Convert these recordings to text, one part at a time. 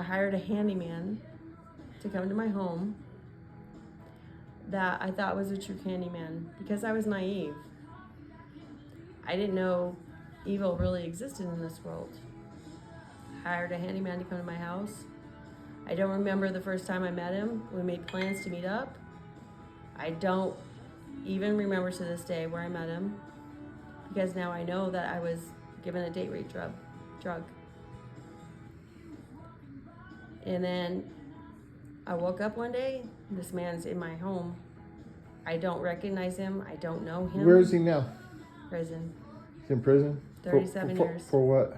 hired a handyman to come to my home that I thought was a true handyman because I was naive. I didn't know evil really existed in this world. Hired a handyman to come to my house. I don't remember the first time I met him. We made plans to meet up. I don't even remember to this day where I met him because now I know that I was given a date rape drug. And then I woke up one day, this man's in my home. I don't recognize him. I don't know him. Where is he now? Prison. He's in prison? 37 years. For what?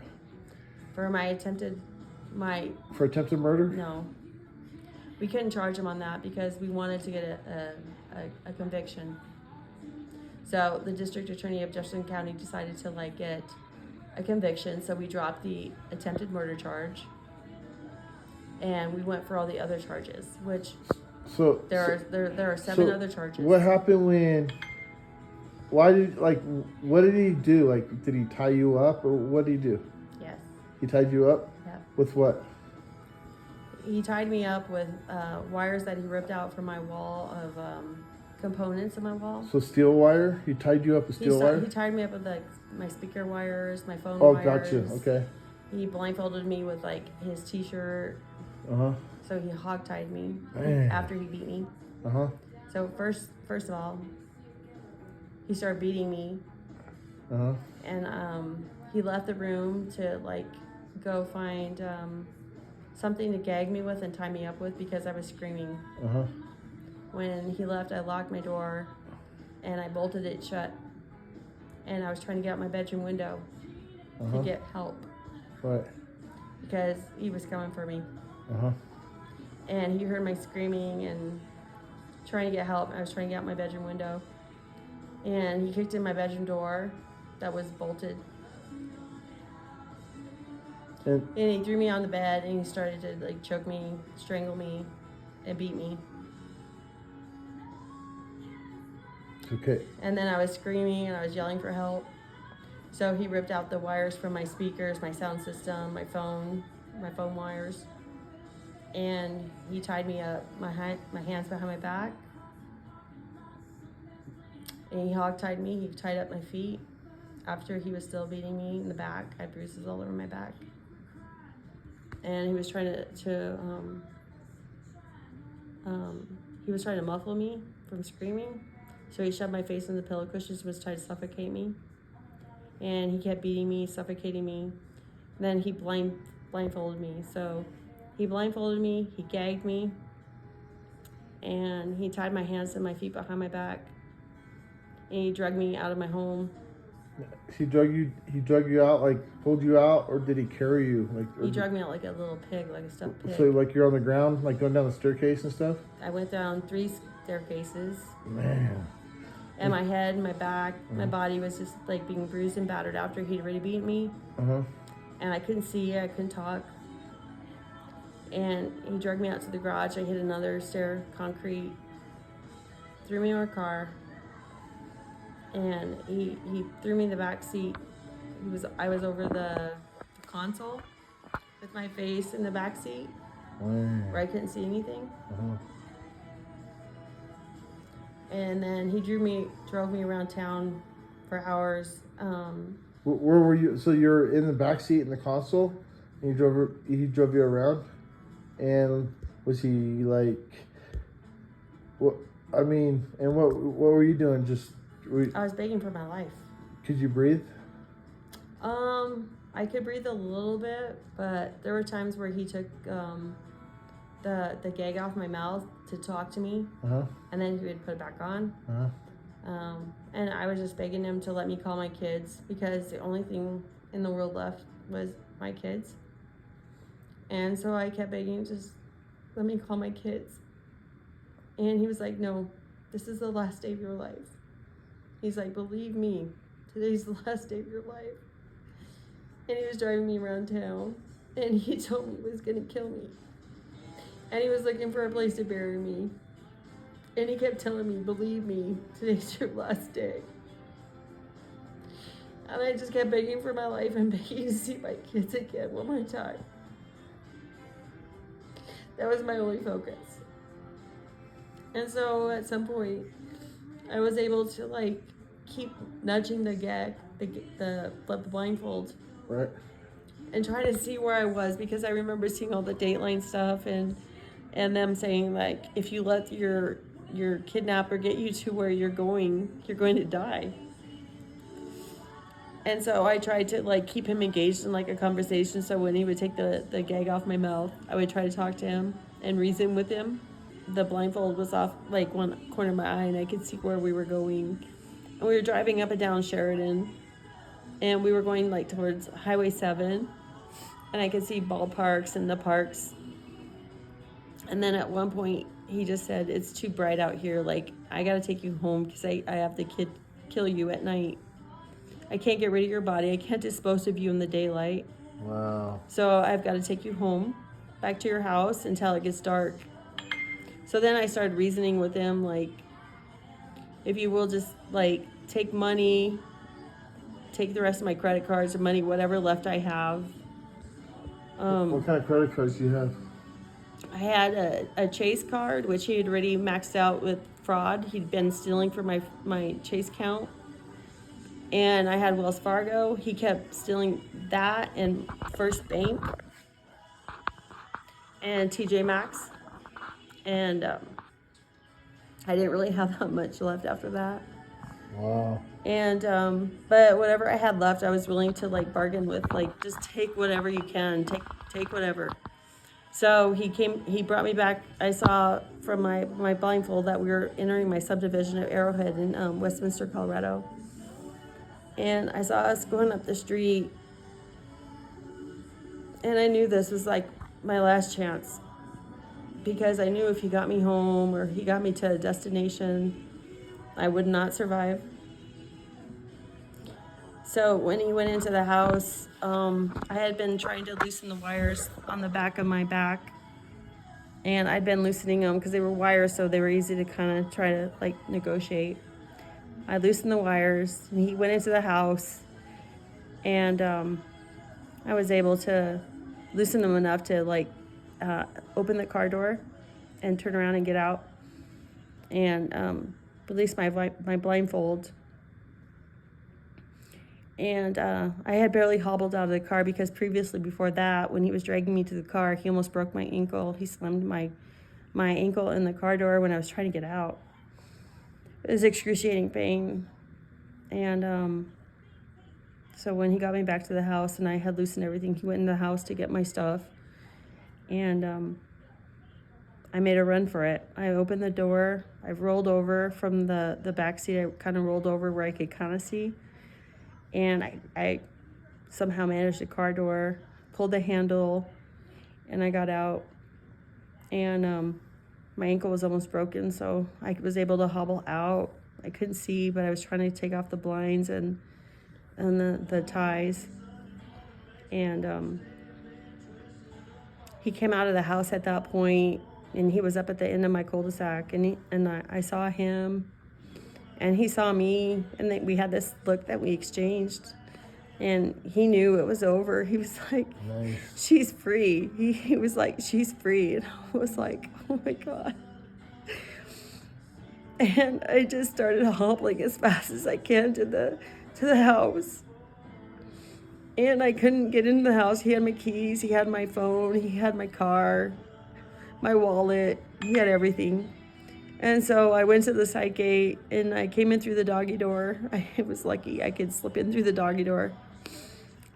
For attempted murder? No. We couldn't charge him on that because we wanted to get a conviction. So the district attorney of Jefferson County decided to get a conviction. So we dropped the attempted murder charge. And we went for all the other charges, which there are 7 other charges. What happened what did he do? Did he tie you up or what did he do? Yes. He tied you up? Yeah. With what? He tied me up with wires that he ripped out from my wall of components in my wall. So steel wire? He tied you up with steel wire? He tied me up with my speaker wires, my phone wires. Oh, gotcha. Okay. He blindfolded me with his t-shirt. Uh-huh. So he hogtied me after he beat me. Uh-huh. So first of all, he started beating me. Uh-huh. And he left the room to go find something to gag me with and tie me up with because I was screaming. Uh-huh. When he left, I locked my door and I bolted it shut. And I was trying to get out my bedroom window to get help. Right. Because he was coming for me. Uh-huh. And he heard my screaming and trying to get help. I was trying to get out my bedroom window. And he kicked in my bedroom door that was bolted. And he threw me on the bed and he started to choke me, strangle me, and beat me. Okay. And then I was screaming and I was yelling for help. So he ripped out the wires from my speakers, my sound system, my phone wires. And he tied me up, my hands behind my back. And he hog-tied me. He tied up my feet after he was still beating me in the back. I had bruises all over my back. And he was trying to muffle me from screaming. So he shoved my face in the pillow cushions, was trying to suffocate me. And he kept beating me, suffocating me. Then he blindfolded me. So he blindfolded me, he gagged me, and he tied my hands and my feet behind my back. And he dragged me out of my home. He drug you out, pulled you out, or did he carry you? He dragged me out like a little pig, like a stuffed pig. So you're on the ground, going down the staircase and stuff? I went down 3 staircases. Man. And my head, my back, my body was just being bruised and battered after he'd already beaten me. Uh-huh. And I couldn't see, I couldn't talk. And he dragged me out to the garage. I hit another stair, concrete, threw me in our car. And he threw me in the back seat. I was over the console with my face in the back seat where I couldn't see anything. Uh-huh. And then he drove me around town for hours. Where were you? So you're in the back seat in the console, and he drove you around. And was he what? I mean, and what were you doing? I was begging for my life. Could you breathe? I could breathe a little bit, but there were times where he took the gag off my mouth to talk to me, and then he would put it back on. And I was just begging him to let me call my kids because the only thing in the world left was my kids. And so I kept begging, just let me call my kids. And he was like, no, this is the last day of your life. He's like, believe me, today's the last day of your life. And he was driving me around town, and he told me he was gonna kill me. And he was looking for a place to bury me. And he kept telling me, believe me, today's your last day. And I just kept begging for my life and begging to see my kids again one more time. That was my only focus. And so at some point, I was able to like keep nudging the gag, the blindfold, right, and try to see where I was, because I remember seeing all the Dateline stuff and them saying like, if you let your kidnapper get you to where you're going to die. And so I tried to like keep him engaged in like a conversation. So when he would take the gag off my mouth, I would try to talk to him and reason with him. The blindfold was off like one corner of my eye, and I could see where we were going. And we were driving up and down Sheridan, and we were going like towards Highway 7, and I could see ballparks and the parks. And then at one point, he just said, "It's too bright out here. Like, I got to take you home because I have the kid kill you at night. I can't get rid of your body. I can't dispose of you in the daylight. Wow. So I've got to take you home, back to your house until it gets dark." So then I started reasoning with him, like, if you will just, like, take money, take the rest of my credit cards or money, whatever left I have. What kind of credit cards do you have? I had a Chase card, which he had already maxed out with fraud. He'd been stealing from my Chase account. And I had Wells Fargo. He kept stealing that, and First Bank and TJ Maxx. And I didn't really have that much left after that. Wow. And but whatever I had left, I was willing to like bargain with, like, just take whatever you can, take whatever. So he brought me back. I saw from my blindfold that we were entering my subdivision of Arrowhead in Westminster, Colorado. And I saw us going up the street, and I knew this was like my last chance, because I knew if he got me home or he got me to a destination, I would not survive. So when he went into the house, I had been trying to loosen the wires on the back of my back, and I'd been loosening them because they were wires, so they were easy to kind of try to like negotiate. I loosened the wires, and he went into the house, and I was able to loosen them enough to like open the car door and turn around and get out, and release my blindfold. And I had barely hobbled out of the car, because previously, before that, when he was dragging me to the car, he almost broke my ankle. He slammed my ankle in the car door when I was trying to get out. It was excruciating pain. And so when he got me back to the house and I had loosened everything, he went in the house to get my stuff. And I made a run for it. I opened the door. I rolled over from the back seat. I kind of rolled over where I could kind of see. And I somehow managed the car door, pulled the handle, and I got out. And my ankle was almost broken, so I was able to hobble out. I couldn't see, but I was trying to take off the blinds and the ties. And he came out of the house at that point, and he was up at the end of my cul-de-sac, and I saw him, and he saw me, and we had this look that we exchanged, and he knew it was over. He was like, "Nice. She's free." He was like, "She's free," and I was like, "Oh my God." And I just started hobbling as fast as I can to the house. And I couldn't get into the house. He had my keys, he had my phone, he had my car, my wallet, he had everything. And so I went to the side gate, and I came in through the doggy door. I was lucky I could slip in through the doggy door.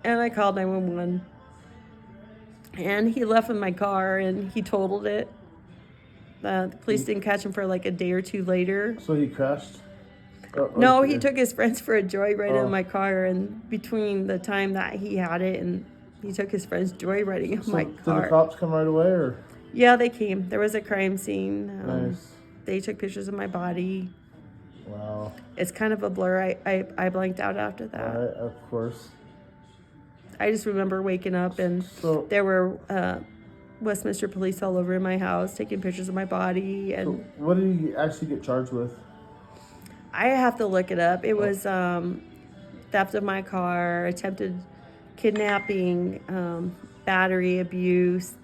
And I called 911. And he left in my car, and he totaled it. The police didn't catch him for like a day or two later. So he crashed? No, he took his friends for a joyride in my car, and between the time that he had it and he took his friends joyriding in my car. Did the cops come right away, or? Yeah, they came. There was a crime scene. Nice. They took pictures of my body. Wow. It's kind of a blur. I blanked out after that. Right, of course. I just remember waking up, and there were Westminster police all over in my house taking pictures of my body. And so what did he actually get charged with? I have to look it up. It was theft of my car, attempted kidnapping, battery, abuse,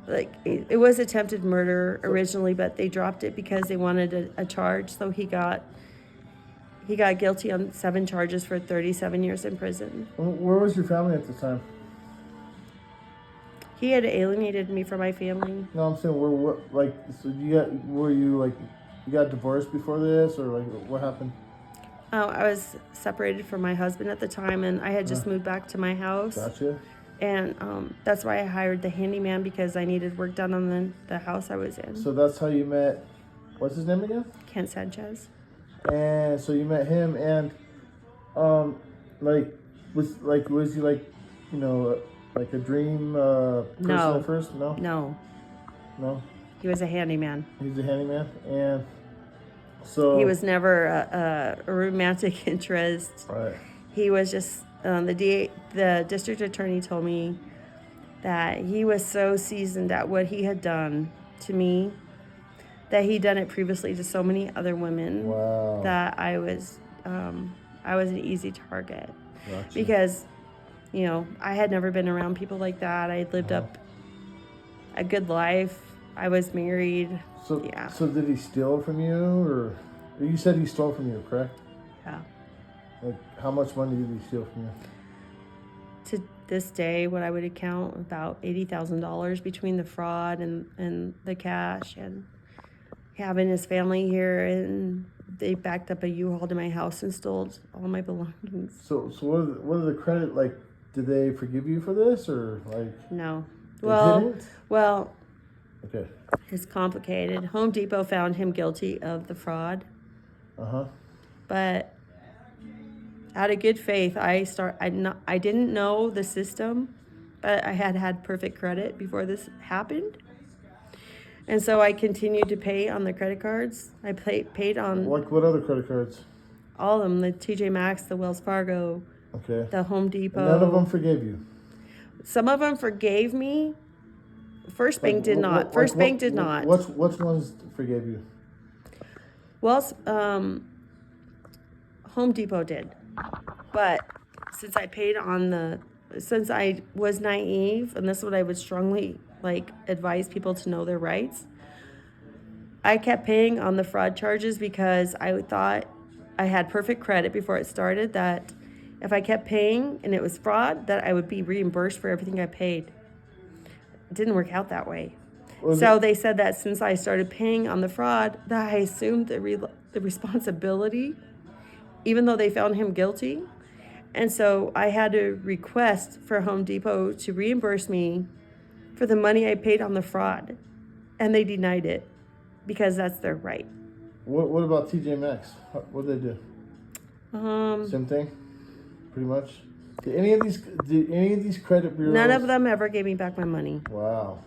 like it was attempted murder originally, but they dropped it because they wanted a charge. So he got guilty on 7 charges for 37 years in prison. Where was your family at the time? He had alienated me from my family. No, I'm saying so you got divorced before this, or like what happened? Oh, I was separated from my husband at the time, and I had just moved back to my house. Gotcha. And that's why I hired the handyman, because I needed work done on the house I was in. So that's how you met. What's his name again? Kent Sanchez. And so you met him, and was he like, you know, like a dream person at first? No. He was a handyman. He's a handyman, and so he was never a romantic interest. Right. He was just the district attorney told me that he was so seasoned at what he had done to me, that he'd done it previously to so many other women. Wow. That I was an easy target. Gotcha. Because, you know, I had never been around people like that. I had lived up a good life. I was married. So yeah. So did he steal from you, or you said he stole from you, correct? Yeah. Like, how much money did he steal from you? To this day, what I would account about $80,000 between the fraud and the cash, and having his family here, and they backed up a U-Haul to my house and stole all my belongings. So what are the credit, like, did they forgive you for this, or like? No. They didn't? Well. Okay. It's complicated. Home Depot found him guilty of the fraud. But out of good faith, I didn't know the system, but I had perfect credit before this happened. And so I continued to pay on the credit cards. I paid on... Like what other credit cards? All of them. The TJ Maxx, the Wells Fargo, okay, the Home Depot. And none of them forgave you? Some of them forgave me. First Bank did not. First Bank did not. Which ones forgave you? Well, Home Depot did. But since I was naive, and this is what I would strongly advise people to know their rights, I kept paying on the fraud charges because I thought I had perfect credit before it started, that if I kept paying and it was fraud, that I would be reimbursed for everything I paid. It didn't work out that way. So they said that since I started paying on the fraud, that I assumed the responsibility, even though they found him guilty. And so I had to request for Home Depot to reimburse me for the money I paid on the fraud. And they denied it because that's their right. What about TJ Maxx? What did they do? Same thing, pretty much. Did any of these credit bureaus? None of them ever gave me back my money. Wow.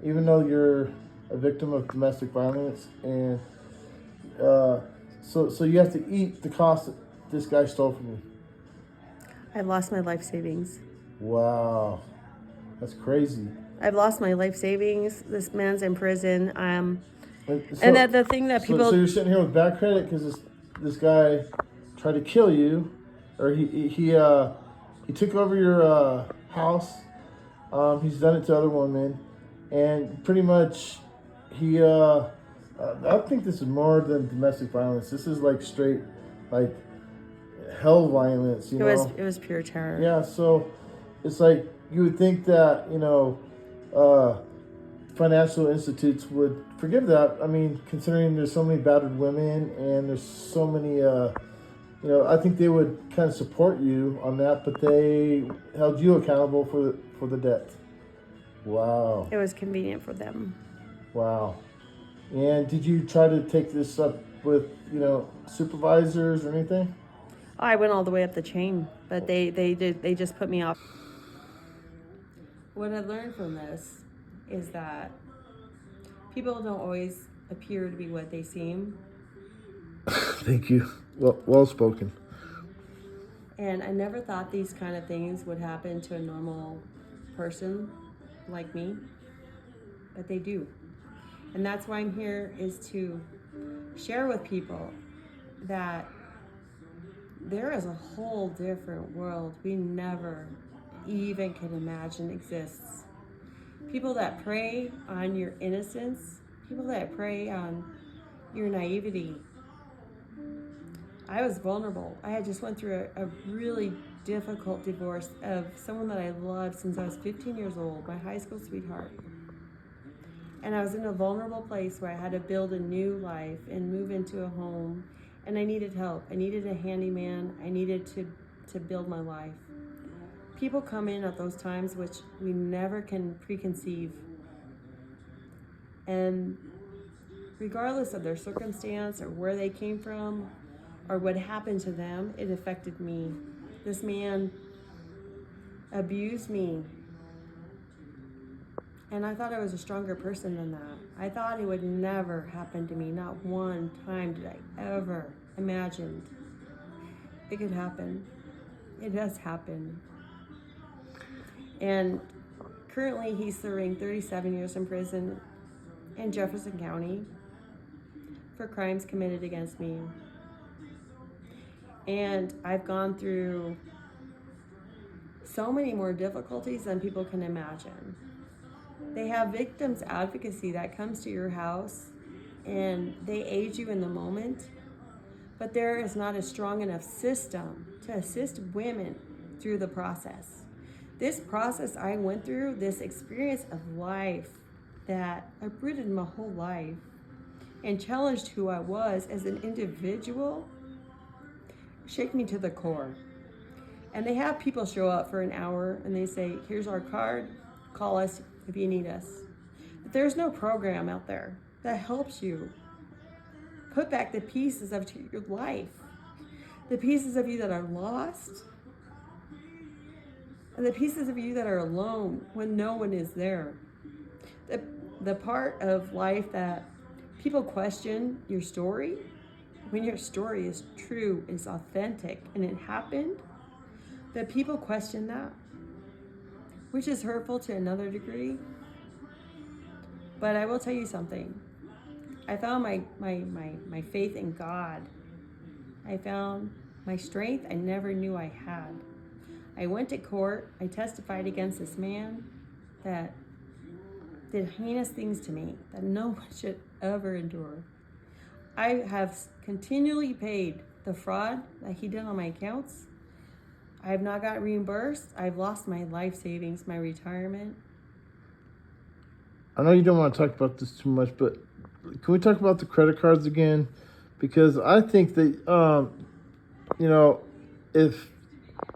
Even though you're a victim of domestic violence, and so you have to eat the cost that this guy stole from you. I've lost my life savings. Wow, that's crazy. I've lost my life savings. This man's in prison. And that the thing that people. So you're sitting here with bad credit because this guy tried to kill you, or he took over your house. He's done it to other women, and pretty much I think this is more than domestic violence. This is like straight, like, hell violence. It was pure terror. Yeah. So it's like you would think that financial institutes would forgive that. I mean, considering there's so many battered women and there's so many. I think they would kind of support you on that, but they held you accountable for the debt. Wow. It was convenient for them. Wow. And did you try to take this up with, supervisors or anything? I went all the way up the chain, but they just put me off. What I learned from this is that people don't always appear to be what they seem. Thank you. Well spoken. And I never thought these kind of things would happen to a normal person like me, but they do. And that's why I'm here, is to share with people that there is a whole different world we never even can imagine exists. people that prey on your innocence, people that prey on your naivety. I was vulnerable. I had just went through a really difficult divorce of someone that I loved since I was 15 years old, my high school sweetheart. And I was in a vulnerable place where I had to build a new life and move into a home. And I needed help. I needed a handyman. I needed to build my life. People come in at those times which we never can preconceive. And regardless of their circumstance or where they came from or what happened to them, it affected me. This man abused me. And I thought I was a stronger person than that. I thought it would never happen to me. Not one time did I ever imagine it could happen. It has happened. And currently he's serving 37 years in prison in Jefferson County for crimes committed against me. And I've gone through so many more difficulties than people can imagine. They have victims advocacy that comes to your house and they aid you in the moment, but there is not a strong enough system to assist women through the process. This process I went through, this experience of life that uprooted my whole life and challenged who I was as an individual, shook me to the core. And they have people show up for an hour and they say, here's our card, call us if you need us. But there's no program out there that helps you put back the pieces of your life, the pieces of you that are lost, and the pieces of you that are alone when no one is there. The part of life that people question your story, when your story is true, is authentic, and it happened, that people question that, which is hurtful to another degree. But I will tell you something. I found my faith in God. I found my strength I never knew I had. I went to court. I testified against this man that did heinous things to me that no one should ever endure. I have continually paid the fraud that he did on my accounts. I have not got reimbursed. I've lost my life savings, my retirement. I know you don't want to talk about this too much, but can we talk about the credit cards again? Because I think that, if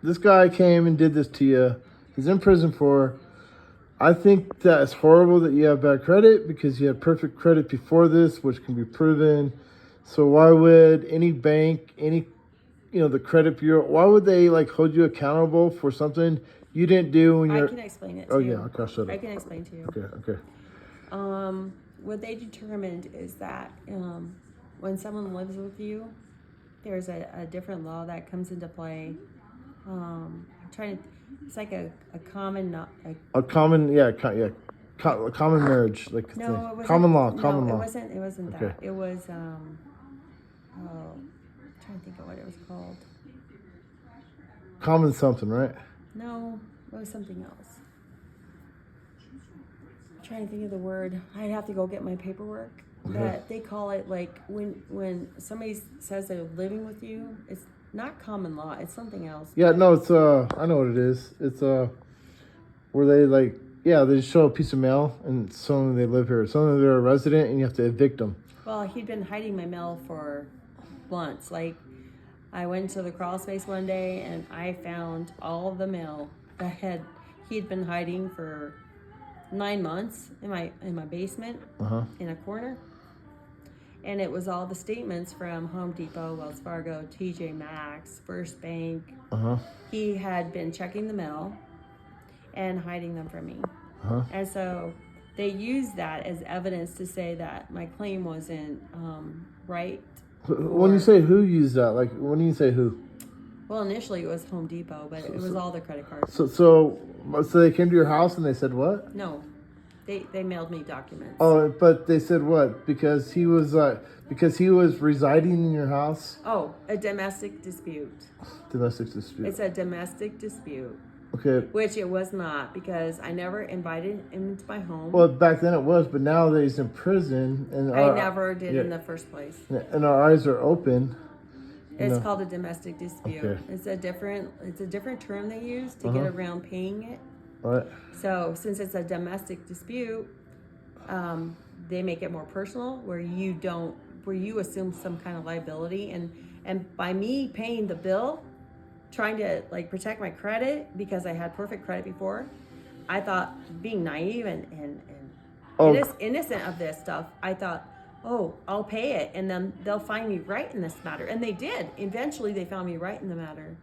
this guy came and did this to you, he's in prison for, I think that it's horrible that you have bad credit because you had perfect credit before this, which can be proven. So why would any bank, the credit bureau, why would they hold you accountable for something you didn't do when you're... I can explain it to you. you. Oh, yeah, okay, shut up. I can explain to you. Okay. What they determined is that when someone lives with you, there's a different law that comes into play. It's like a common... A common marriage. No, it wasn't. Common law. It wasn't that. Okay. It was... I'm trying to think of what it was called. Common something, right? No, it was something else. I'm trying to think of the word. I'd have to go get my paperwork. Okay. That they call it when somebody says they're living with you, it's not common law. It's something else. Yeah, no, it's I know what it is. It's where they they just show a piece of mail and suddenly they live here. Suddenly they're a resident and you have to evict them. Well, he'd been hiding my mail for months. I went to the crawl space one day and I found all of the mail that he'd been hiding for 9 months in my basement in a corner. And it was all the statements from Home Depot, Wells Fargo, TJ Maxx, First Bank. He had been checking the mail and hiding them from me. And so they used that as evidence to say that my claim wasn't right. When you say who used that, when do you say who? Well, initially it was Home Depot, but it was all the credit cards. So they came to your house and they said what? No, they mailed me documents. Oh, but they said what? Because he was residing in your house. Oh, a domestic dispute. Domestic dispute. It's a domestic dispute. Okay. Which it was not, because I never invited him into my home. Well, back then it was, but now that he's in prison, and I never did in the first place. And our eyes are open. It's called a domestic dispute. Okay. It's a different term they use to get around paying it. Right. So since it's a domestic dispute, they make it more personal, where you assume some kind of liability, and by me paying the bill, trying to like protect my credit because I had perfect credit before, I thought, being naive and innocent of this stuff, I thought, oh, I'll pay it and then they'll find me right in this matter. And they did. Eventually they found me right in the matter.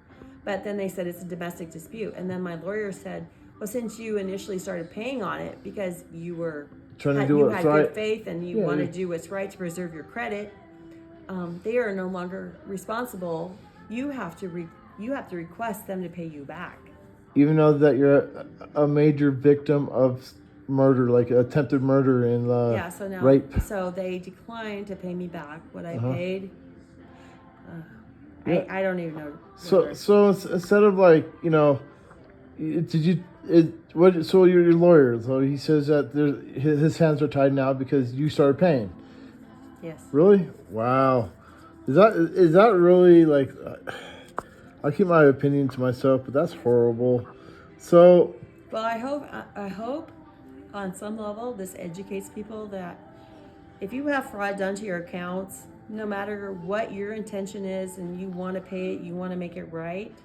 But then they said it's a domestic dispute. And then my lawyer said, well, since you initially started paying on it because you were trying to do what's right, good faith and you want to do what's right to preserve your credit, they are no longer responsible. You have to request them to pay you back. Even though that you're a major victim of murder, like attempted murder and rape. So they declined to pay me back what I paid. I don't even know. So instead of like, so your lawyer, so he says that his hands are tied now because you started paying. Yes. Really? Wow. Is that really like? I keep my opinion to myself, but that's horrible. So. Well, I hope on some level this educates people that if you have fraud done to your accounts, no matter what your intention is and you want to pay it, you want to make it right,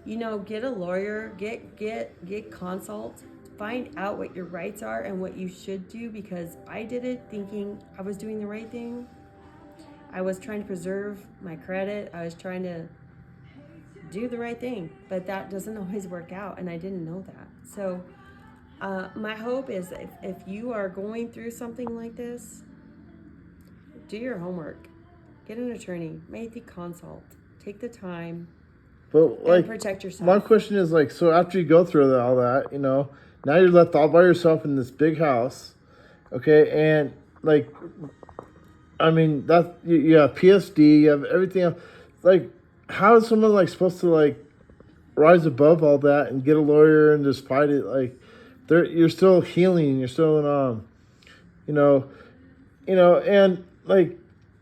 get a lawyer, get consult, find out what your rights are and what you should do, because I did it thinking I was doing the right thing. I was trying to preserve my credit. I was trying to do the right thing, but that doesn't always work out, and I didn't know that. So my hope is if you are going through something like this, do your homework, get an attorney, make the consult, take the time, and protect yourself. My question is so after you go through all that, now you're left all by yourself in this big house, okay, and that you have PSD, you have everything else. How is someone supposed to rise above all that and get a lawyer and just fight it? You're still healing, you're still and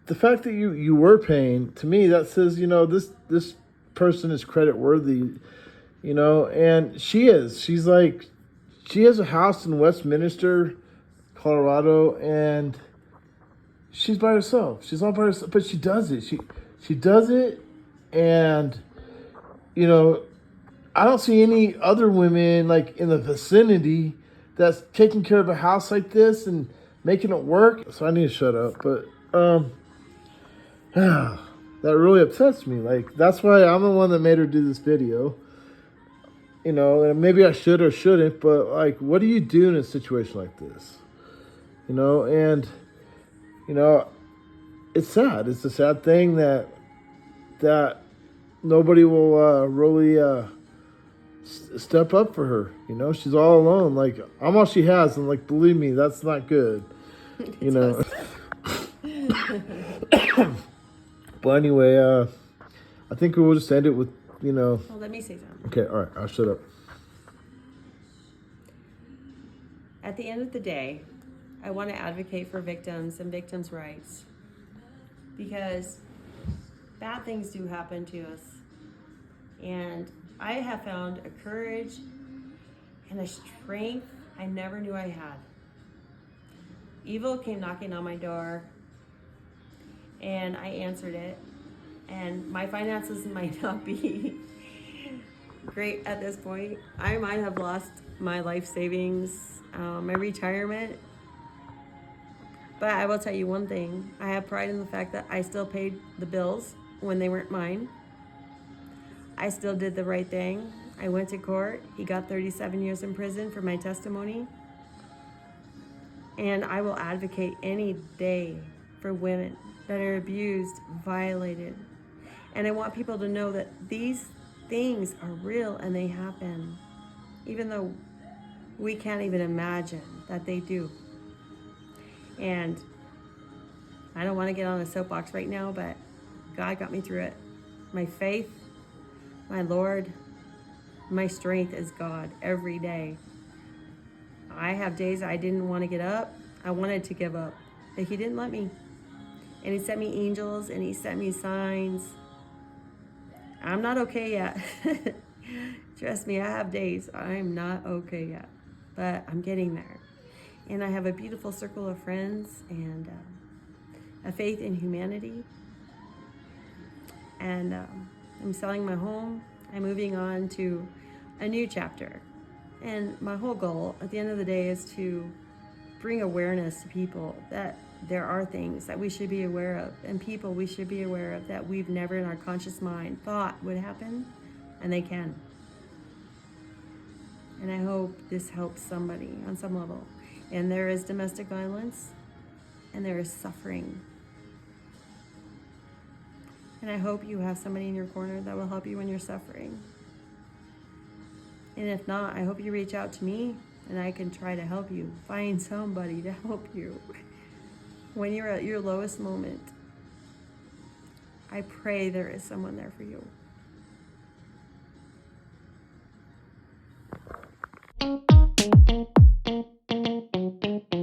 the fact that you were paying, to me that says this person is credit worthy, and she is. She has a house in Westminster, Colorado, and she's by herself. She's all by herself, but she does it. She does it, and I don't see any other women in the vicinity that's taking care of a house like this and making it work. So I need to shut up, but that really upsets me. That's why I'm the one that made her do this video. And maybe I should or shouldn't, but what do you do in a situation like this? And it's sad. It's a sad thing that nobody will really step up for her. She's all alone. I'm all she has, and believe me, that's not good. But anyway, I think we'll just end it with Well, let me say something. Okay, all right, I'll shut up. At the end of the day, I want to advocate for victims and victims' rights, because bad things do happen to us. And I have found a courage and a strength I never knew I had. Evil came knocking on my door, and I answered it. And my finances might not be great at this point. I might have lost my life savings, my retirement. But I will tell you one thing. I have pride in the fact that I still paid the bills when they weren't mine. I still did the right thing. I went to court. He got 37 years in prison for my testimony. And I will advocate any day for women that are abused, violated. And I want people to know that these things are real and they happen, even though we can't even imagine that they do. And I don't want to get on a soapbox right now, but God got me through it. My faith, my Lord, My strength is God every day. I have days I didn't want to get up. I wanted to give up, but he didn't let me. And he sent me angels and he sent me signs. I'm not okay yet. Trust me, I have days I'm not okay yet, but I'm getting there. And I have a beautiful circle of friends and a faith in humanity. And I'm selling my home. I'm moving on to a new chapter. And my whole goal at the end of the day is to bring awareness to people that there are things that we should be aware of and people we should be aware of that we've never in our conscious mind thought would happen, and they can. And I hope this helps somebody on some level. And there is domestic violence and there is suffering. And I hope you have somebody in your corner that will help you when you're suffering. And if not, I hope you reach out to me and I can try to help you. Find somebody to help you. When you're at your lowest moment, I pray there is someone there for you.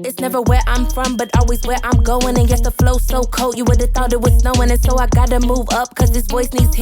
It's never where I'm from, but always where I'm going. And yes, the flow's so cold, you would've thought it was snowing. And so I gotta move up, cause this voice needs